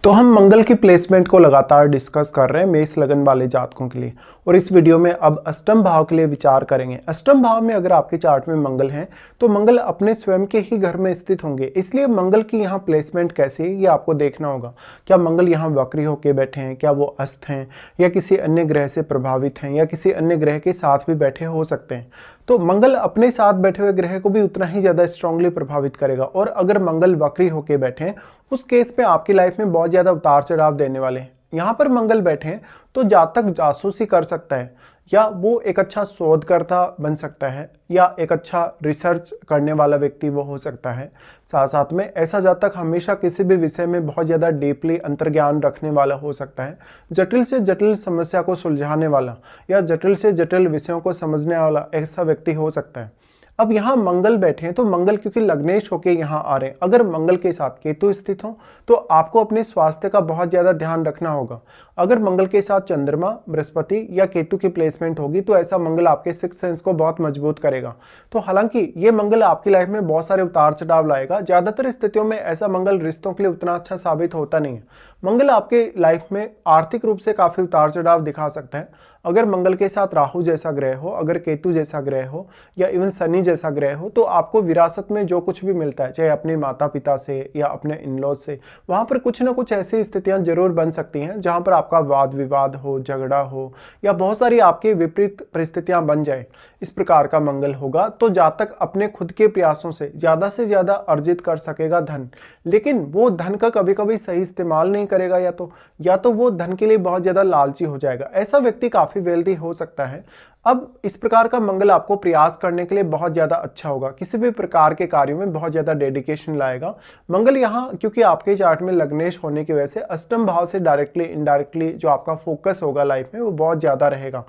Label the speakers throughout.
Speaker 1: तो हम मंगल की प्लेसमेंट को लगातार डिस्कस कर रहे हैं मेष लगन वाले जातकों के लिए। और इस वीडियो में अब अष्टम भाव के लिए विचार करेंगे। अष्टम भाव में अगर आपके चार्ट में मंगल हैं तो मंगल अपने स्वयं के ही घर में स्थित होंगे, इसलिए मंगल की यहाँ प्लेसमेंट कैसी है ये आपको देखना होगा। क्या मंगल यहाँ वक्री होकर बैठे हैं, क्या वो अस्त हैं, या किसी अन्य ग्रह से प्रभावित हैं, या किसी अन्य ग्रह के साथ भी बैठे हो सकते हैं। तो मंगल अपने साथ बैठे हुए ग्रह को भी उतना ही ज़्यादा स्ट्रांगली प्रभावित करेगा। और अगर मंगल वक्री होकर बैठे हैं उस केस में आपकी लाइफ में बहुत ज़्यादा उतार चढ़ाव देने वाले हैं। यहाँ पर मंगल बैठे हैं तो जातक जासूसी कर सकता है, या वो एक अच्छा शोधकर्ता बन सकता है, या एक अच्छा रिसर्च करने वाला व्यक्ति वो हो सकता है। साथ साथ में ऐसा जातक हमेशा किसी भी विषय में बहुत ज़्यादा डीपली अंतर्ज्ञान रखने वाला हो सकता है, जटिल से जटिल समस्या को सुलझाने वाला या जटिल से जटिल विषयों को समझने वाला ऐसा व्यक्ति हो सकता है। अब यहाँ मंगल बैठे हैं तो मंगल क्योंकि लग्नेश होके यहाँ आ रहे हैं, अगर मंगल के साथ केतु स्थित हो तो आपको अपने स्वास्थ्य का बहुत ज़्यादा ध्यान रखना होगा। अगर मंगल के साथ चंद्रमा, बृहस्पति या केतु की प्लेसमेंट होगी तो ऐसा मंगल आपके सिक्स सेंस को बहुत मजबूत करेगा। तो हालांकि ये मंगल आपकी लाइफ में बहुत सारे उतार चढ़ाव लाएगा। ज़्यादातर स्थितियों में ऐसा मंगल रिश्तों के लिए उतना अच्छा साबित होता नहीं है। मंगल आपके लाइफ में आर्थिक रूप से काफ़ी उतार चढ़ाव दिखा सकता है। अगर मंगल के साथ राहु जैसा ग्रह हो, अगर केतु जैसा ग्रह हो, या इवन शनि जैसा ग्रह हो, तो आपको विरासत में जो कुछ भी मिलता है, चाहे अपने माता पिता से या अपने इन-लॉज से, वहाँ पर कुछ ना कुछ ऐसी स्थितियाँ जरूर बन सकती हैं जहाँ पर आपका वाद विवाद हो, झगड़ा हो, या बहुत सारी आपकी विपरीत परिस्थितियाँ बन जाए। इस प्रकार का मंगल होगा तो जातक अपने खुद के प्रयासों से ज़्यादा अर्जित कर सकेगा धन, लेकिन वो धन का कभी कभी सही इस्तेमाल नहीं करेगा, या तो वो धन के लिए बहुत ज़्यादा लालची हो जाएगा। ऐसा व्यक्ति काफ़ी वेल्दी हो सकता है। अब इस प्रकार का मंगल आपको प्रयास करने के लिए बहुत ज़्यादा अच्छा होगा, किसी भी प्रकार के कार्यों में बहुत ज़्यादा डेडिकेशन लाएगा। मंगल यहाँ क्योंकि आपके चार्ट में लग्नेश होने की वजह से अष्टम भाव से डायरेक्टली इनडायरेक्टली जो आपका फोकस होगा लाइफ में वो बहुत ज़्यादा रहेगा।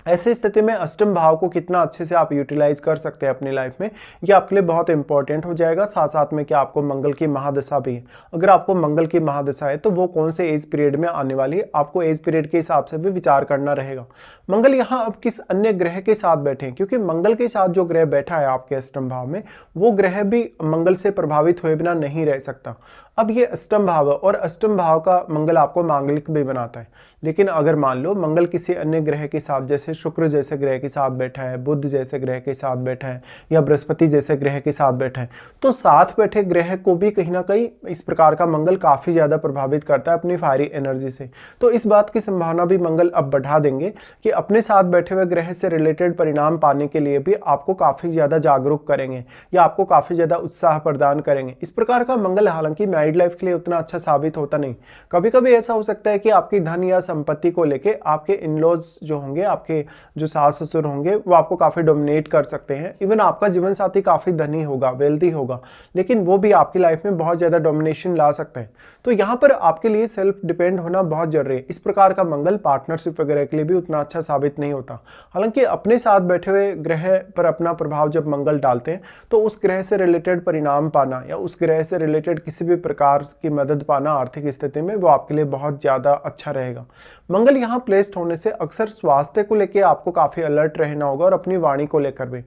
Speaker 1: ऐसे स्थिति में अष्टम भाव को कितना अच्छे से आप यूटिलाइज कर सकते हैं अपनी लाइफ में, ये आपके लिए बहुत इंपॉर्टेंट हो जाएगा। साथ साथ में क्या आपको मंगल की महादशा भी है, अगर आपको मंगल की महादशा है तो वो कौन से एज पीरियड में आने वाली है, आपको एज पीरियड के हिसाब से भी विचार करना रहेगा। मंगल यहाँ अब किस अन्य ग्रह के साथ बैठे हैं, क्योंकि मंगल के साथ जो ग्रह बैठा है आपके अष्टम भाव में वो ग्रह भी मंगल से प्रभावित हुए बिना नहीं रह सकता। अब ये अष्टम भाव है और अष्टम भाव का मंगल आपको मांगलिक भी बनाता है, लेकिन अगर मान लो मंगल किसी अन्य ग्रह के साथ, जैसे शुक्र जैसे ग्रह के साथ बैठा है, बुध जैसे ग्रह के साथ बैठा है, या बृहस्पति जैसे ग्रह के साथ बैठा है, तो साथ बैठे ग्रह को भी कहीं ना कहीं इस प्रकार का मंगल काफी ज्यादा प्रभावित करता है अपनी फायरी एनर्जी से। तो इस बात की संभावना भी मंगल अब बढ़ा देंगे कि अपने साथ बैठे हुए ग्रह से रिलेटेड परिणाम पाने के लिए भी आपको काफी ज्यादा जागरूक करेंगे, या आपको काफी ज्यादा उत्साह प्रदान करेंगे। इस प्रकार का मंगल हालांकि मैरिड लाइफ के लिए उतना अच्छा साबित होता नहीं। कभी कभी ऐसा हो सकता है कि आपकी धन या संपत्ति को लेके आपके इन-लॉज जो होंगे, आपके जो सास ससुर होंगे, वो आपको काफी डोमिनेट कर सकते हैं। इवन आपका जीवन साथी काफी धनी होगा, वेल्दी होगा, लेकिन वो भी आपकी लाइफ में बहुत ज्यादा डोमिनेशन ला सकते हैं। तो यहाँ पर आपके लिए सेल्फ डिपेंड होना बहुत जरूरी है। इस प्रकार का मंगल पार्टनरशिप वगैरह के लिए भी उतना अच्छा साबित नहीं होता। हालांकि अपने साथ बैठे हुए ग्रह पर अपना प्रभाव जब मंगल डालते हैं तो उस ग्रह से रिलेटेड परिणाम पाना या उस ग्रह से रिलेटेड किसी भी प्रकार की मदद पाना आर्थिक स्थिति में वो आपके लिए बहुत ज्यादा अच्छा रहेगा। मंगल यहाँ प्लेस्ड होने से अक्सर स्वास्थ्य को लेकर आपको काफी अलर्ट रहना होगा और अपनी वाणी को लेकर भी।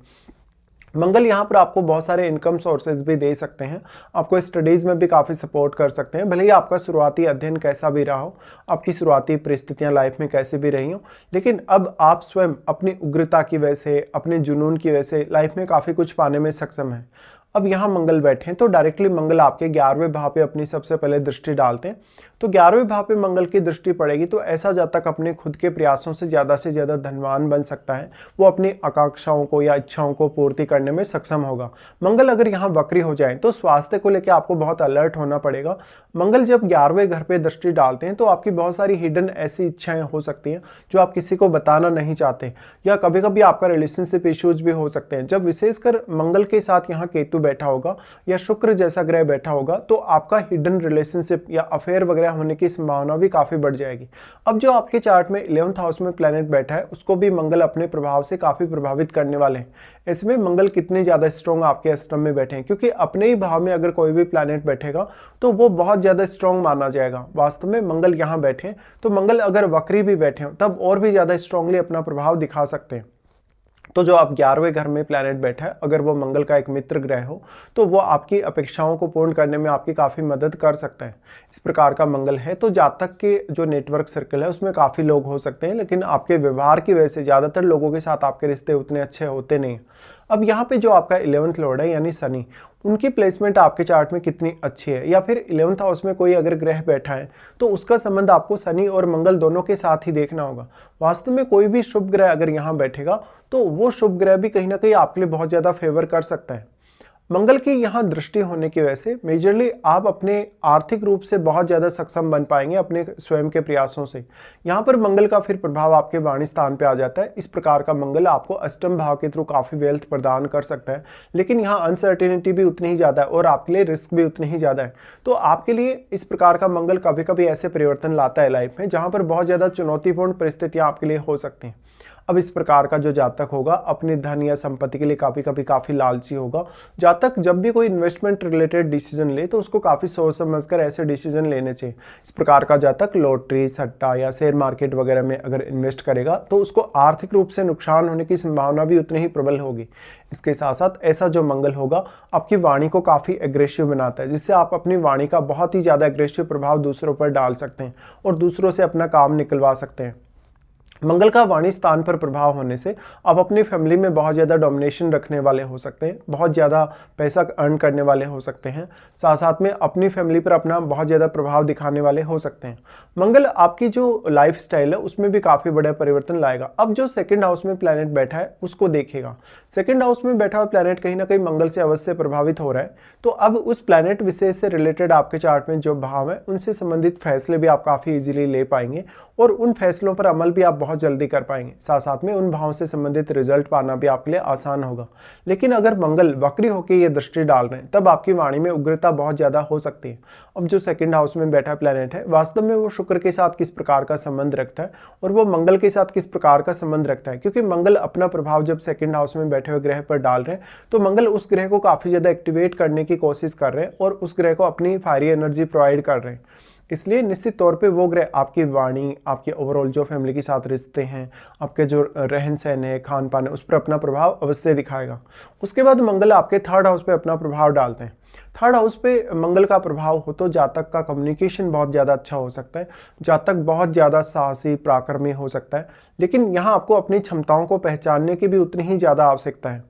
Speaker 1: मंगल यहाँ पर आपको बहुत सारे इनकम सोर्सेज भी दे सकते हैं, आपको स्टडीज में भी काफ़ी सपोर्ट कर सकते हैं। भले ही आपका शुरुआती अध्ययन कैसा भी रहा हो, आपकी शुरुआती परिस्थितियाँ लाइफ में कैसी भी रही हो, लेकिन अब आप स्वयं अपनी उग्रता की वजह से, अपने जुनून की वजह से लाइफ में काफ़ी कुछ पाने में सक्षम है। अब यहाँ मंगल बैठे हैं तो डायरेक्टली मंगल आपके 11वें भाव पे अपनी सबसे पहले दृष्टि डालते हैं। तो 11वें भाव पे मंगल की दृष्टि पड़ेगी तो ऐसा जातक अपने खुद के प्रयासों से ज़्यादा धनवान बन सकता है। वो अपनी आकांक्षाओं को या इच्छाओं को पूर्ति करने में सक्षम होगा। मंगल अगर यहाँ वक्री हो जाए तो स्वास्थ्य को लेकर आपको बहुत अलर्ट होना पड़ेगा। मंगल जब 11वें घर पे दृष्टि डालते हैं तो आपकी बहुत सारी हिडन ऐसी इच्छाएं हो सकती हैं जो आप किसी को बताना नहीं चाहते, या कभी कभी आपका रिलेशनशिप इश्यूज भी हो सकते हैं। जब विशेषकर मंगल के साथ यहाँ केतु बैठा होगा या शुक्र जैसा ग्रह बैठा होगा तो आपका हिडन रिलेशनशिप या अफेयर वगैरह होने की संभावना भी काफी बढ़ जाएगी। अब जो आपके चार्ट में 11th हाउस में प्लैनेट बैठा है उसको भी मंगल अपने प्रभाव से काफी प्रभावित करने वाले हैं। इसमें मंगल कितने ज्यादा स्ट्रॉन्ग आपके अष्टम में बैठे हैं, क्योंकि अपने ही भाव में अगर कोई भी प्लैनेट बैठेगा तो वो बहुत ज्यादा स्ट्रॉन्ग माना जाएगा। वास्तव में मंगल यहाँ बैठे तो मंगल अगर वक्री भी बैठे हो तब और भी ज्यादा स्ट्रांगली अपना प्रभाव दिखा सकते हैं। तो जो आप 11वें घर में प्लैनेट बैठा है, अगर वो मंगल का एक मित्र ग्रह हो तो वो आपकी अपेक्षाओं को पूर्ण करने में आपकी काफ़ी मदद कर सकता है। इस प्रकार का मंगल है तो जातक के जो नेटवर्क सर्कल है उसमें काफ़ी लोग हो सकते हैं, लेकिन आपके व्यवहार की वजह से ज़्यादातर लोगों के साथ आपके रिश्ते उतने अच्छे होते नहीं। अब यहाँ पे जो आपका 11th लॉर्ड है यानी शनि, उनकी प्लेसमेंट आपके चार्ट में कितनी अच्छी है, या फिर 11th हाउस में कोई अगर ग्रह बैठा है तो उसका संबंध आपको शनि और मंगल दोनों के साथ ही देखना होगा। वास्तव में कोई भी शुभ ग्रह अगर यहाँ बैठेगा तो वो शुभ ग्रह भी कहीं ना कहीं आपके लिए बहुत ज़्यादा फेवर कर सकता है। मंगल की यहाँ दृष्टि होने की वजह से मेजरली आप अपने आर्थिक रूप से बहुत ज़्यादा सक्षम बन पाएंगे अपने स्वयं के प्रयासों से। यहाँ पर मंगल का फिर प्रभाव आपके वाणी स्थान पे आ जाता है। इस प्रकार का मंगल आपको अष्टम भाव के थ्रू काफ़ी वेल्थ प्रदान कर सकता है, लेकिन यहाँ अनसर्टेनिटी भी उतनी ही ज़्यादा है और आपके लिए रिस्क भी उतनी ही ज़्यादा है। तो आपके लिए इस प्रकार का मंगल कभी कभी ऐसे परिवर्तन लाता है लाइफ में जहाँ पर बहुत ज़्यादा चुनौतीपूर्ण परिस्थितियाँ आपके लिए हो सकती हैं। अब इस प्रकार का जो जातक होगा अपने धन या संपत्ति के लिए काफ़ी लालची होगा। जातक जब भी कोई इन्वेस्टमेंट रिलेटेड डिसीजन ले तो उसको काफ़ी सोच समझकर ऐसे डिसीजन लेने चाहिए। इस प्रकार का जातक लॉटरी, सट्टा या शेयर मार्केट वगैरह में अगर इन्वेस्ट करेगा तो उसको आर्थिक रूप से नुकसान होने की संभावना भी उतनी ही प्रबल होगी। इसके साथ साथ ऐसा जो मंगल होगा आपकी वाणी को काफ़ी एग्रेसिव बनाता है, जिससे आप अपनी वाणी का बहुत ही ज़्यादा एग्रेसिव प्रभाव दूसरों पर डाल सकते हैं और दूसरों से अपना काम निकलवा सकते हैं। मंगल का वाणी स्थान पर प्रभाव होने से आप अपनी फैमिली में बहुत ज़्यादा डोमिनेशन रखने वाले हो सकते हैं, बहुत ज़्यादा पैसा अर्न करने वाले हो सकते हैं, साथ साथ में अपनी फैमिली पर अपना बहुत ज़्यादा प्रभाव दिखाने वाले हो सकते हैं। मंगल आपकी जो लाइफ स्टाइल है उसमें भी काफ़ी बड़ा परिवर्तन लाएगा। अब जो सेकंड हाउस में प्लैनेट बैठा है उसको देखेगा। सेकंड हाउस में बैठा हुआ प्लैनेट कहीं ना कहीं मंगल से अवश्य प्रभावित हो रहा है, तो अब उस प्लैनेट विशेष से रिलेटेड आपके चार्ट में जो भाव है उनसे संबंधित फैसले भी आप काफ़ी ईजिली ले पाएंगे और उन फैसलों पर अमल भी आप बहुत जल्दी कर पाएंगे। साथ साथ में उन भावों से संबंधित रिजल्ट पाना भी आपके लिए आसान होगा। लेकिन अगर मंगल वक्री होकर ये दृष्टि डाल रहे हैं तब आपकी वाणी में उग्रता बहुत ज़्यादा हो सकती है। अब जो सेकंड हाउस में बैठा प्लैनेट है वास्तव में वो शुक्र के साथ किस प्रकार का संबंध रखता है और वो मंगल के साथ किस प्रकार का संबंध रखता है, क्योंकि मंगल अपना प्रभाव जब सेकंड हाउस में बैठे हुए ग्रह पर डाल रहे हैं तो मंगल उस ग्रह को काफ़ी ज़्यादा एक्टिवेट करने की कोशिश कर रहे हैं और उस ग्रह को अपनी फायरी एनर्जी प्रोवाइड कर रहे हैं। इसलिए निश्चित तौर पे वो ग्रह आपकी वाणी, आपके ओवरऑल जो फैमिली के साथ रिश्ते हैं, आपके जो रहन सहन है, खान पान है, उस पर अपना प्रभाव अवश्य दिखाएगा। उसके बाद मंगल आपके थर्ड हाउस पे अपना प्रभाव डालते हैं। थर्ड हाउस पे मंगल का प्रभाव हो तो जातक का कम्युनिकेशन बहुत ज़्यादा अच्छा हो सकता है, जातक बहुत ज़्यादा साहसी पराक्रमी हो सकता है, लेकिन यहाँ आपको अपनी क्षमताओं को पहचानने की भी उतनी ही ज़्यादा आवश्यकता है।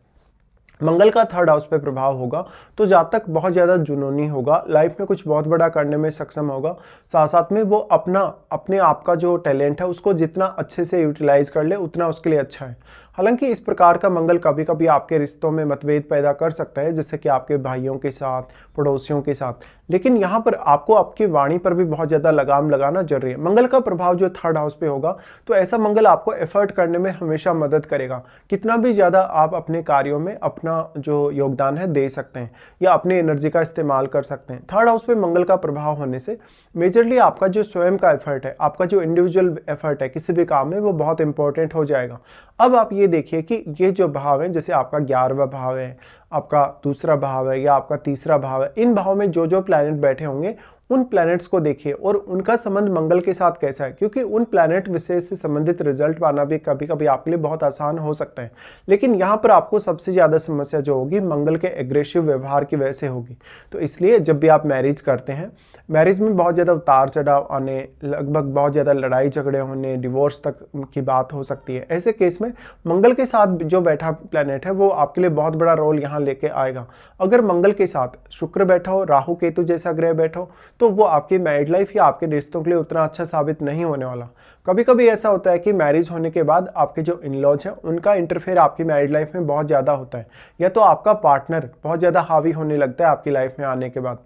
Speaker 1: मंगल का थर्ड हाउस पे प्रभाव होगा तो जातक बहुत ज़्यादा जुनूनी होगा, लाइफ में कुछ बहुत बड़ा करने में सक्षम होगा। साथ साथ में वो अपने आप का जो टैलेंट है उसको जितना अच्छे से यूटिलाइज कर ले उतना उसके लिए अच्छा है। हालांकि इस प्रकार का मंगल कभी कभी आपके रिश्तों में मतभेद पैदा कर सकता है, जैसे कि आपके भाइयों के साथ, पड़ोसियों के साथ, लेकिन यहाँ पर आपको आपकी वाणी पर भी बहुत ज़्यादा लगाम लगाना जरूरी है। मंगल का प्रभाव जो थर्ड हाउस पे होगा तो ऐसा मंगल आपको एफर्ट करने में हमेशा मदद करेगा। कितना भी ज़्यादा आप अपने कार्यों में अपना जो योगदान है दे सकते हैं या अपनी एनर्जी का इस्तेमाल कर सकते हैं। थर्ड हाउस पे मंगल का प्रभाव होने से मेजरली आपका जो स्वयं का एफर्ट है, आपका जो इंडिविजुअल एफर्ट है किसी भी काम में, वो बहुत इंपॉर्टेंट हो जाएगा। अब आप ये देखिए कि ये जो भाव है, जैसे आपका 11वां भाव है, आपका दूसरा भाव है या आपका तीसरा भाव है, इन भाव में जो जो प्लैनेट बैठे होंगे उन प्लैनेट्स को देखिए और उनका संबंध मंगल के साथ कैसा है, क्योंकि उन प्लैनेट विशेष से संबंधित रिजल्ट पाना भी कभी कभी आपके लिए बहुत आसान हो सकता है। लेकिन यहाँ पर आपको सबसे ज़्यादा समस्या जो होगी मंगल के एग्रेसिव व्यवहार की वजह से होगी। तो इसलिए जब भी आप मैरिज करते हैं, मैरिज में बहुत ज़्यादा उतार चढ़ाव आने, लगभग बहुत ज़्यादा लड़ाई झगड़े होने, डिवोर्स तक की बात हो सकती है। ऐसे केस में मंगल के साथ जो बैठा प्लैनेट है वो आपके लिए बहुत बड़ा रोल यहाँ लेके आएगा। अगर मंगल के साथ शुक्र बैठा हो, राहु केतु जैसा ग्रह बैठा हो, तो वो आपकी मैरिड लाइफ या आपके रिश्तों के लिए उतना अच्छा साबित नहीं होने वाला। कभी कभी ऐसा होता है कि मैरिज होने के बाद आपके जो इन-लॉज हैं उनका इंटरफेयर आपकी मैरिड लाइफ में बहुत ज़्यादा होता है, या तो आपका पार्टनर बहुत ज़्यादा हावी होने लगता है आपकी लाइफ में आने के बाद।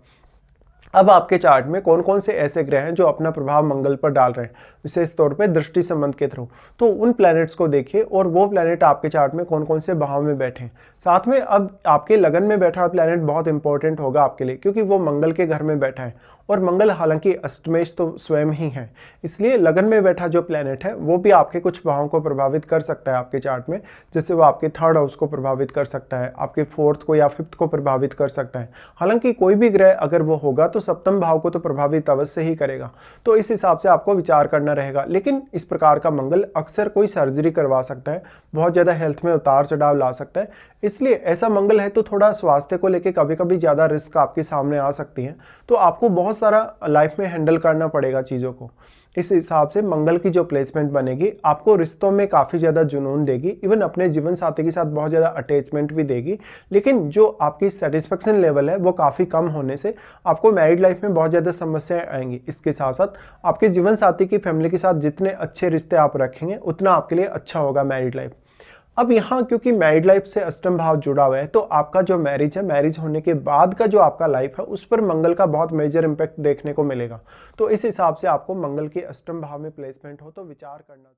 Speaker 1: अब आपके चार्ट में कौन कौन से ऐसे ग्रह हैं जो अपना प्रभाव मंगल पर डाल रहे हैं, विशेष तौर पे दृष्टि संबंध के थ्रू, तो उन प्लैनेट्स को देखिए और वो प्लैनेट आपके चार्ट में कौन कौन से भाव में बैठे हैं। साथ में अब आपके लगन में बैठा हुआ प्लैनेट बहुत इंपॉर्टेंट होगा आपके लिए, क्योंकि वो मंगल के घर में बैठा है और मंगल हालांकि अष्टमेश तो स्वयं ही है, इसलिए लगन में बैठा जो प्लेनेट है वो भी आपके कुछ भावों को प्रभावित कर सकता है आपके चार्ट में। जैसे वो आपके थर्ड हाउस को प्रभावित कर सकता है, आपके फोर्थ को या फिफ्थ को प्रभावित कर सकता है। हालांकि कोई भी ग्रह अगर वो होगा तो सप्तम भाव को तो प्रभावित अवश्य ही करेगा, तो इस हिसाब से आपको विचार करना रहेगा। लेकिन इस प्रकार का मंगल अक्सर कोई सर्जरी करवा सकता है, बहुत ज़्यादा हेल्थ में उतार चढ़ाव ला सकता है, इसलिए ऐसा मंगल है तो थोड़ा स्वास्थ्य को लेके कभी कभी ज़्यादा रिस्क आपके सामने आ सकती है, तो आपको बहुत सारा लाइफ में हैंडल करना पड़ेगा चीज़ों को। इस हिसाब से मंगल की जो प्लेसमेंट बनेगी आपको रिश्तों में काफ़ी ज़्यादा जुनून देगी, इवन अपने जीवन साथी के साथ बहुत ज़्यादा अटैचमेंट भी देगी, लेकिन जो आपकी सेटिस्फेक्शन लेवल है वो काफ़ी कम होने से आपको मैरिड लाइफ में बहुत ज़्यादा समस्याएं आएंगी। इसके साथ साथ आपके जीवन साथी की फैमिली के साथ जितने अच्छे रिश्ते आप रखेंगे उतना आपके लिए अच्छा होगा मैरिड लाइफ। अब यहाँ क्योंकि मैरिड लाइफ से अष्टम भाव जुड़ा हुआ है, तो आपका जो मैरिज है, मैरिज होने के बाद का जो आपका लाइफ है उस पर मंगल का बहुत मेजर इंपैक्ट देखने को मिलेगा। तो इस हिसाब से आपको मंगल के अष्टम भाव में प्लेसमेंट हो तो विचार करना चाहिए।